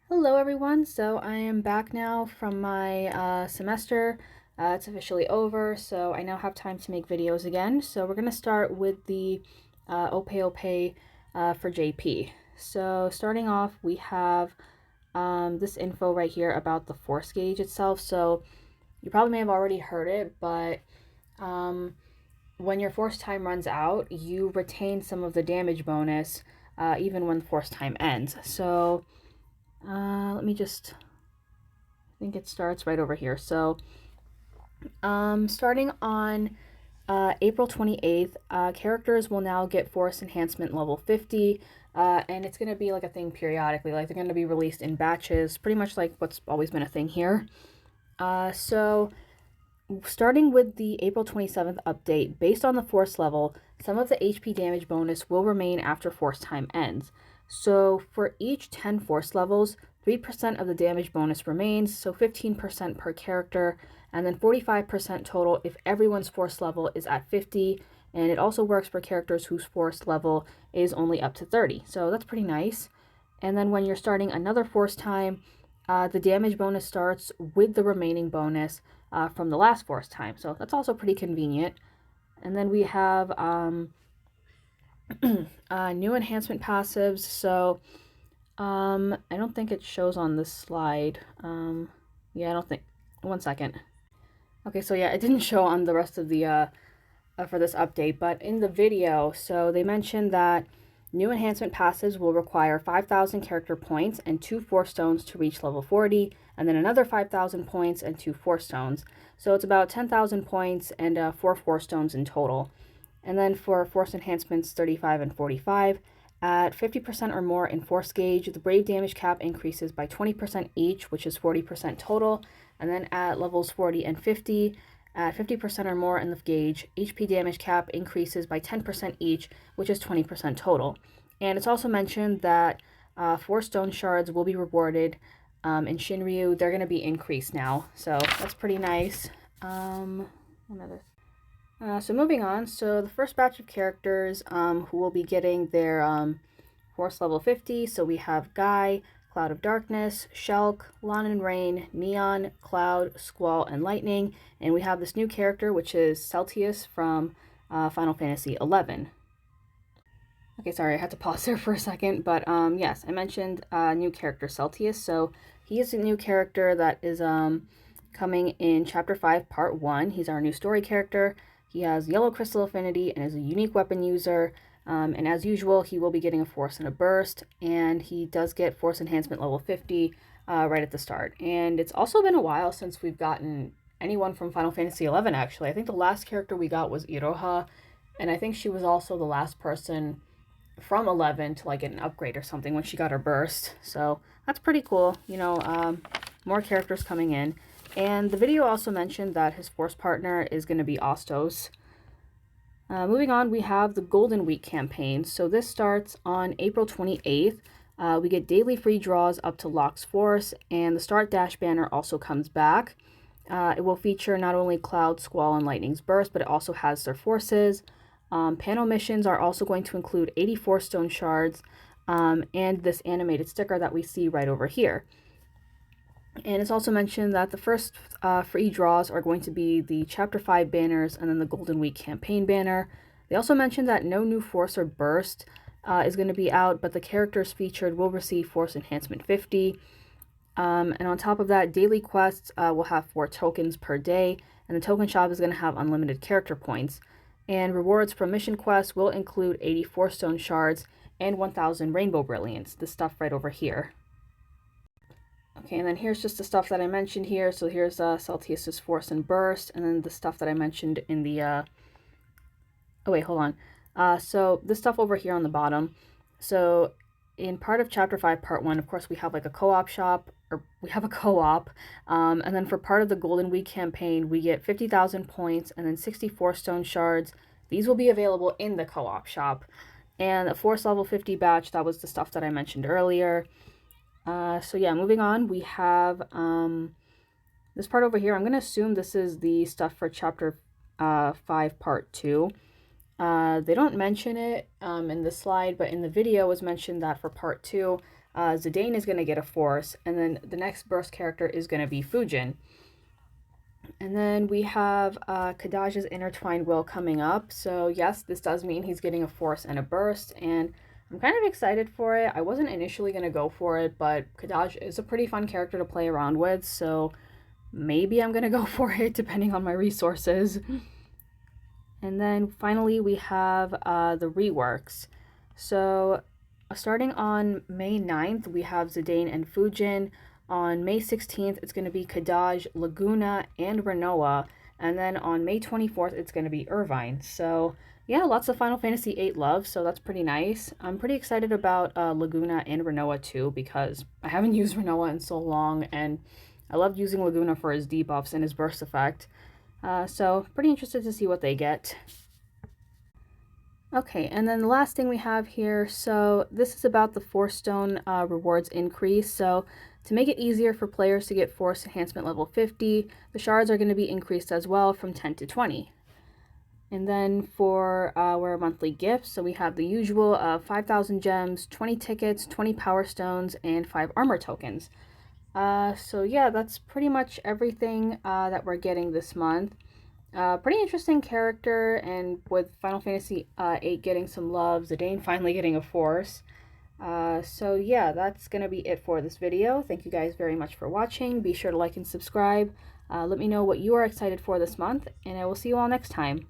Hello everyone, so I am back now from my semester. It's officially over, so I now have time to make videos again. So we're going to start with the OPE for JP. So starting off, we have this info right here about the force gauge itself. So you probably may have already heard it, but when your force time runs out, you retain some of the damage bonus even when the force time ends. So let me just, I think it starts right over here. So, starting on April 28th, characters will now get Force Enhancement level 50, and it's going to be like a thing periodically. Like, they're going to be released in batches, pretty much like what's always been a thing here. So, starting with the April 27th update, based on the Force level, some of the HP damage bonus will remain after Force time ends. So for each 10 Force levels, 3% of the damage bonus remains, so 15% per character, and then 45% total if everyone's Force level is at 50, and it also works for characters whose Force level is only up to 30, so that's pretty nice. And then when you're starting another Force time, the damage bonus starts with the remaining bonus from the last Force time, so that's also pretty convenient. And then we have new enhancement passives. So I don't think it shows on this slide. Yeah, I don't think. One second. Okay, so yeah, it didn't show on the rest of the for this update, but in the video, so they mentioned that new enhancement passives will require 5,000 character points and 2 Force Stones to reach level 40, and then another 5,000 points and 2 Force Stones. So it's about 10,000 points and 4 Force Stones in total. And then for Force Enhancements 35 and 45, at 50% or more in Force Gauge, the Brave damage cap increases by 20% each, which is 40% total. And then at levels 40 and 50, at 50% or more in the gauge, HP damage cap increases by 10% each, which is 20% total. And it's also mentioned that 4 stone shards will be rewarded in Shinryu. They're going to be increased now, so that's pretty nice. So moving on, so the first batch of characters who will be getting their Force level 50, so we have Guy, Cloud of Darkness, Shulk, Lon and Rain, Neon, Cloud, Squall, and Lightning, and we have this new character, which is Celtius from Final Fantasy XI. Okay, sorry, I had to pause there for a second, but yes, I mentioned new character Celtius, so he is a new character that is coming in Chapter 5, Part 1. He's our new story character. He has Yellow Crystal Affinity and is a unique weapon user. And as usual, he will be getting a Force and a Burst, and he does get Force Enhancement level 50 right at the start. And it's also been a while since we've gotten anyone from Final Fantasy XI, actually. I think the last character we got was Iroha, and I think she was also the last person from 11 to like get an upgrade or something when she got her burst. So that's pretty cool. More characters coming in. And the video also mentioned that his Force partner is going to be Ostos. Moving on, we have the Golden Week campaign. So this starts on April 28th. We get daily free draws up to Locke's Force, and the Start Dash banner also comes back. It will feature not only Cloud, Squall, and Lightning's Burst, but it also has their forces. Panel missions are also going to include 84 stone shards and this animated sticker that we see right over here. And it's also mentioned that the first free draws are going to be the Chapter 5 banners and then the Golden Week campaign banner. They also mentioned that no new Force or Burst is going to be out, but the characters featured will receive Force Enhancement 50. And on top of that, daily quests will have 4 tokens per day, and the token shop is going to have unlimited character points. And rewards from mission quests will include 84 stone shards and 1,000 rainbow brilliants, this stuff right over here. Okay, and then here's just the stuff that I mentioned here. So here's Celtius's Force and Burst, and then the stuff that I mentioned in the, oh wait, hold on. So this stuff over here on the bottom. So in part of Chapter 5, Part 1, of course, we have like a co-op shop, or we have a co-op. And then for part of the Golden Week campaign, we get 50,000 points and then 64 stone shards. These will be available in the co-op shop. And a Force level 50 batch, that was the stuff that I mentioned earlier. So yeah, moving on, we have this part over here. I'm going to assume this is the stuff for Chapter 5, Part 2. They don't mention it in the slide, but in the video it was mentioned that for Part 2, Zidane is going to get a force, and then the next burst character is going to be Fujin. And then we have Kadaj's Intertwined Will coming up. So yes, this does mean he's getting a force and a burst, and I'm kind of excited for it. I wasn't initially going to go for it, but Kadaj is a pretty fun character to play around with, so maybe I'm going to go for it depending on my resources. And then finally we have the reworks. So starting on May 9th, we have Zidane and Fujin. On May 16th, it's going to be Kadaj, Laguna, and Renoa. And then on May 24th, it's going to be Irvine. So yeah, lots of Final Fantasy VIII love, so that's pretty nice. I'm pretty excited about Laguna and Renoa too, because I haven't used Renoa in so long, and I loved using Laguna for his debuffs and his burst effect. So pretty interested to see what they get. Okay, and then the last thing we have here, so this is about the Force Stone rewards increase. So to make it easier for players to get Force Enhancement level 50, the shards are going to be increased as well from 10 to 20. And then for our monthly gifts, so we have the usual 5,000 gems, 20 tickets, 20 power stones, and 5 armor tokens. So yeah, that's pretty much everything that we're getting this month. Pretty interesting character, and with Final Fantasy VIII getting some love, Zidane finally getting a force. So yeah, that's going to be it for this video. Thank you guys very much for watching. Be sure to like and subscribe. Let me know what you are excited for this month, and I will see you all next time.